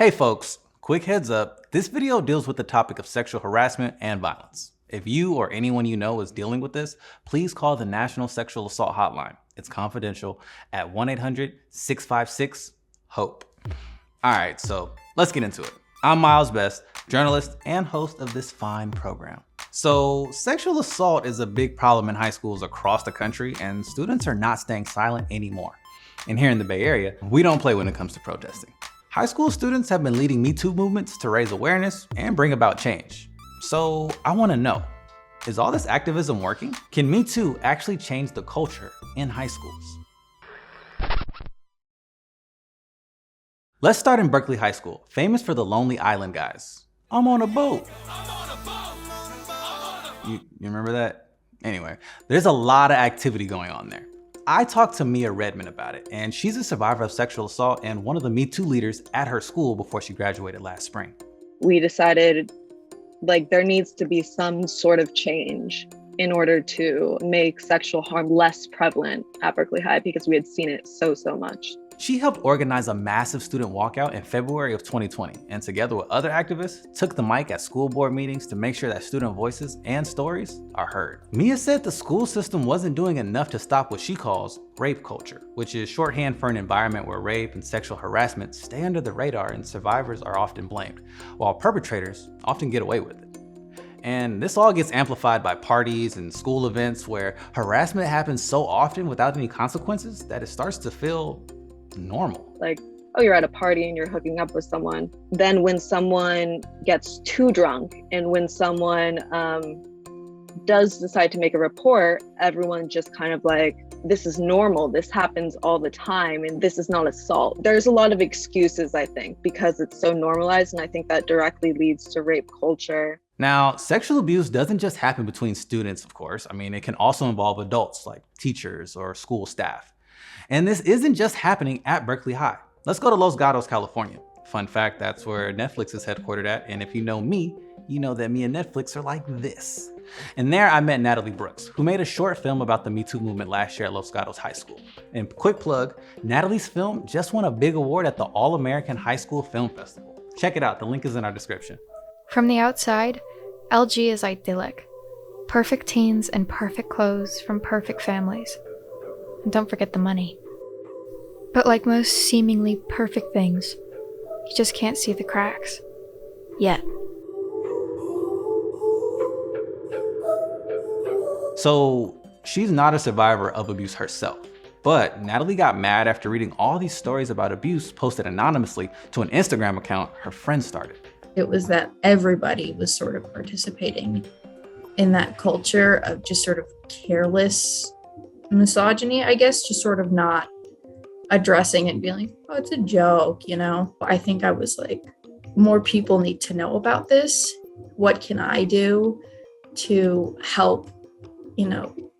Hey folks, quick heads up, this video deals with the topic of sexual harassment and violence. If you or anyone you know is dealing with this, please call the National Sexual Assault Hotline. It's confidential at 1-800-656-HOPE. Alright, so let's get into it. I'm Miles Best, journalist and host of this fine program. So sexual assault is a big problem in high schools across the country, and students are not staying silent anymore. And here in the Bay Area, we don't play when it comes to protesting. High school students have been leading Me Too movements to raise awareness and bring about change. So I want to know, is all this activism working? Can Me Too actually change the culture in high schools? Let's start in Berkeley High School, famous for the Lonely Island guys. I'm on a boat. You remember that? Anyway, there's a lot of activity going on there. I talked to Mia Redmond about it, and she's a survivor of sexual assault and one of the Me Too leaders at her school before she graduated last spring. We decided there needs to be some sort of change in order to make sexual harm less prevalent at Berkeley High because we had seen it so much. She helped organize a massive student walkout in February of 2020, and together with other activists, took the mic at school board meetings to make sure that student voices and stories are heard. Mia said the school system wasn't doing enough to stop what she calls rape culture, which is shorthand for an environment where rape and sexual harassment stay under the radar and survivors are often blamed, while perpetrators often get away with it. And this all gets amplified by parties and school events where harassment happens so often without any consequences that it starts to feel normal. You're at a party and you're hooking up with someone. Then when someone gets too drunk and when someone does decide to make a report, everyone just kind of this is normal, this happens all the time, and this is not assault. There's a lot of excuses, I think, because it's so normalized, and I think that directly leads to rape culture. Now, sexual abuse doesn't just happen between students, of course. It can also involve adults like teachers or school staff. And this isn't just happening at Berkeley High. Let's go to Los Gatos, California. Fun fact, that's where Netflix is headquartered at. And if you know me, you know that me and Netflix are like this. And there I met Natalie Brooks, who made a short film about the Me Too movement last year at Los Gatos High School. And quick plug, Natalie's film just won a big award at the All-American High School Film Festival. Check it out, the link is in our description. From the outside, LG is idyllic. Perfect teens and perfect clothes from perfect families. And don't forget the money. But like most seemingly perfect things, you just can't see the cracks. Yet. So she's not a survivor of abuse herself, but Natalie got mad after reading all these stories about abuse posted anonymously to an Instagram account her friend started. It was that everybody was sort of participating in that culture of just sort of careless misogyny, I guess, just sort of not addressing it and being like, oh, it's a joke, I think I was more people need to know about this. What can I do to help,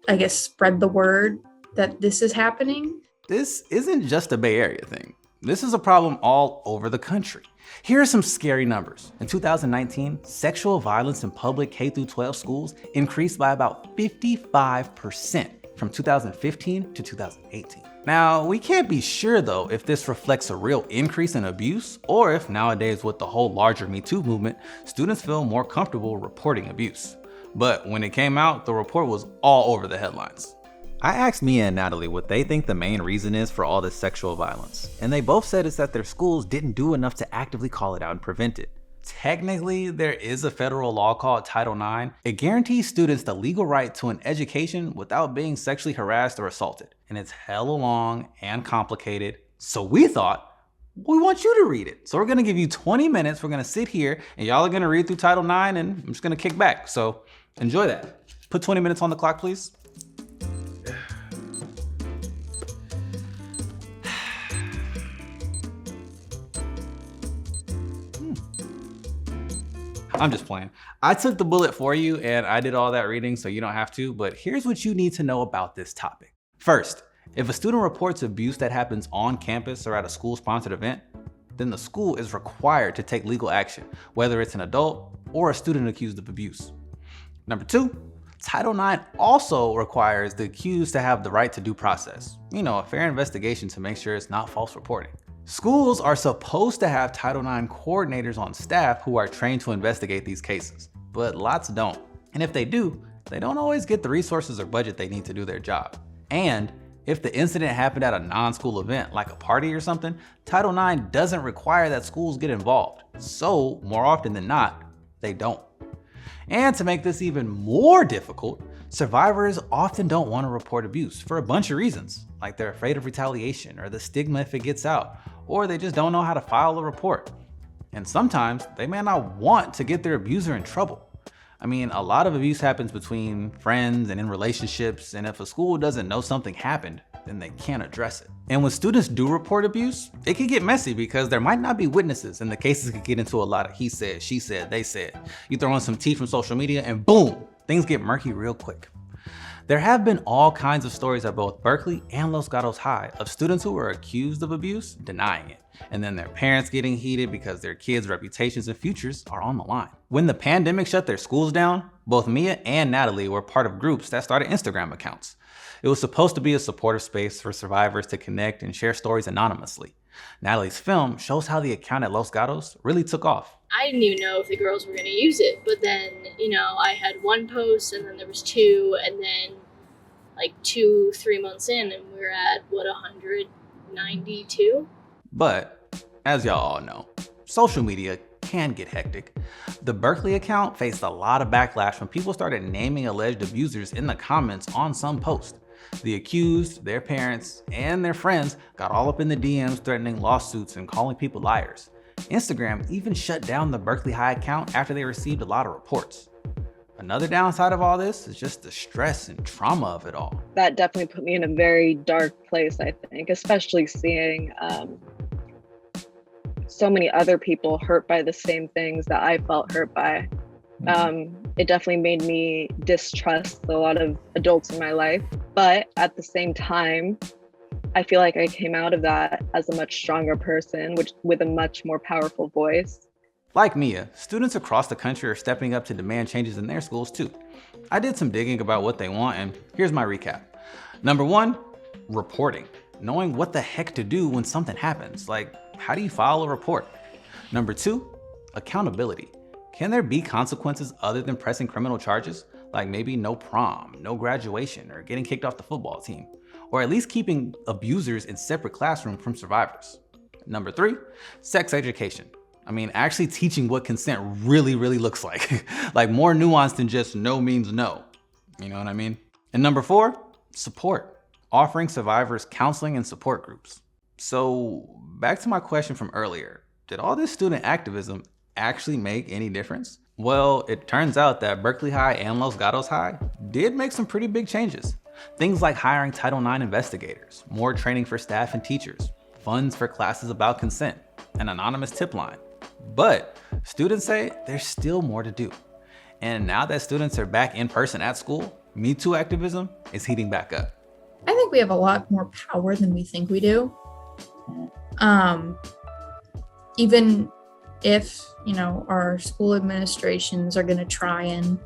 I guess, spread the word that this is happening? This isn't just a Bay Area thing. This is a problem all over the country. Here are some scary numbers. In 2019, sexual violence in public K-12 schools increased by about 55%. From 2015 to 2018. Now, we can't be sure though if this reflects a real increase in abuse or if nowadays with the whole larger Me Too movement, students feel more comfortable reporting abuse. But when it came out, the report was all over the headlines. I asked Mia and Natalie what they think the main reason is for all this sexual violence, and they both said it's that their schools didn't do enough to actively call it out and prevent it. Technically, there is a federal law called Title IX. It guarantees students the legal right to an education without being sexually harassed or assaulted. And it's hella long and complicated. So we thought, we want you to read it. So we're gonna give you 20 minutes. We're gonna sit here and y'all are gonna read through Title IX and I'm just gonna kick back. So enjoy that. Put 20 minutes on the clock, please. I'm just playing. I took the bullet for you and I did all that reading so you don't have to, but here's what you need to know about this topic. First, if a student reports abuse that happens on campus or at a school-sponsored event, then the school is required to take legal action, whether it's an adult or a student accused of abuse. Number two, Title IX also requires the accused to have the right to due process. A fair investigation to make sure it's not false reporting. Schools are supposed to have Title IX coordinators on staff who are trained to investigate these cases, but lots don't. And if they do, they don't always get the resources or budget they need to do their job. And if the incident happened at a non-school event, like a party or something, Title IX doesn't require that schools get involved. So, more often than not, they don't. And to make this even more difficult, survivors often don't want to report abuse for a bunch of reasons, like they're afraid of retaliation or the stigma if it gets out, or they just don't know how to file a report. And sometimes they may not want to get their abuser in trouble. I mean, a lot of abuse happens between friends and in relationships, and if a school doesn't know something happened, then they can't address it. And when students do report abuse, it can get messy because there might not be witnesses and the cases could get into a lot of he said, she said, they said. You throw in some tea from social media and boom, things get murky real quick. There have been all kinds of stories at both Berkeley and Los Gatos High of students who were accused of abuse denying it, and then their parents getting heated because their kids' reputations and futures are on the line. When the pandemic shut their schools down, both Mia and Natalie were part of groups that started Instagram accounts. It was supposed to be a supportive space for survivors to connect and share stories anonymously. Natalie's film shows how the account at Los Gatos really took off. I didn't even know if the girls were going to use it, but then, I had one post and then there was two, and then like 2-3 months in and we're at 192. But as y'all all know, social media can get hectic. The Berkeley account faced a lot of backlash when people started naming alleged abusers in the comments on some post. The accused, their parents, and their friends got all up in the DMs threatening lawsuits and calling people liars. Instagram even shut down the Berkeley High account after they received a lot of reports. Another downside of all this is just the stress and trauma of it all. That definitely put me in a very dark place, I think, especially seeing so many other people hurt by the same things that I felt hurt by. It definitely made me distrust a lot of adults in my life. But at the same time, I feel like I came out of that as a much stronger person, with a much more powerful voice. Like Mia, students across the country are stepping up to demand changes in their schools too. I did some digging about what they want, and here's my recap. Number 1, reporting. Knowing what the heck to do when something happens. Like, how do you file a report? Number 2, accountability. Can there be consequences other than pressing criminal charges? Like maybe no prom, no graduation, or getting kicked off the football team. Or at least keeping abusers in separate classrooms from survivors. Number 3, sex education. I mean, actually teaching what consent really looks like. Like more nuanced than just no means no. You know what I mean? And number 4, support. Offering survivors counseling and support groups. So back to my question from earlier, did all this student activism actually make any difference? Well, it turns out that Berkeley High and Los Gatos High did make some pretty big changes. Things like hiring Title IX investigators, more training for staff and teachers, funds for classes about consent, an anonymous tip line. But students say there's still more to do. And now that students are back in person at school, Me Too activism is heating back up. I think we have a lot more power than we think we do. Even if, our school administrations are going to try and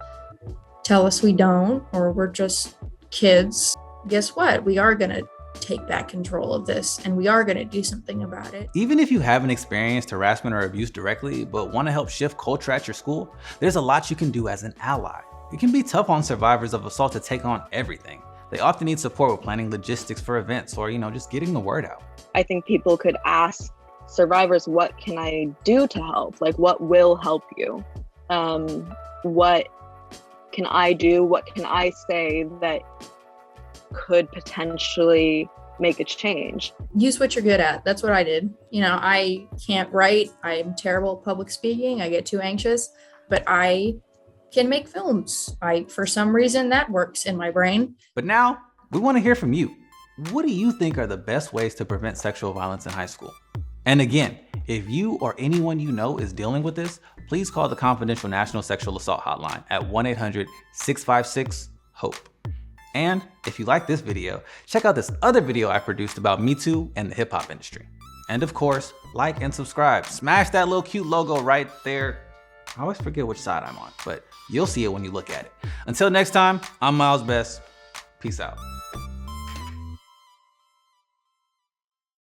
tell us we don't, or we're just kids, guess what? We are going to take back control of this and we are going to do something about it. Even if you haven't experienced harassment or abuse directly, but want to help shift culture at your school, there's a lot you can do as an ally. It can be tough on survivors of assault to take on everything. They often need support with planning logistics for events or, just getting the word out. I think people could ask survivors, what can I do to help? Like, what will help you? What can I do? What can I say that could potentially make a change? Use what you're good at. That's what I did. I can't write. I'm terrible at public speaking. I get too anxious, but I can make films. For some reason, that works in my brain. But now we want to hear from you. What do you think are the best ways to prevent sexual violence in high school? And again, if you or anyone you know is dealing with this, please call the confidential National Sexual Assault Hotline at 1-800-656-HOPE. And if you like this video, check out this other video I produced about Me Too and the hip hop industry. And of course, like and subscribe. Smash that little cute logo right there. I always forget which side I'm on, but you'll see it when you look at it. Until next time, I'm Miles Best. Peace out.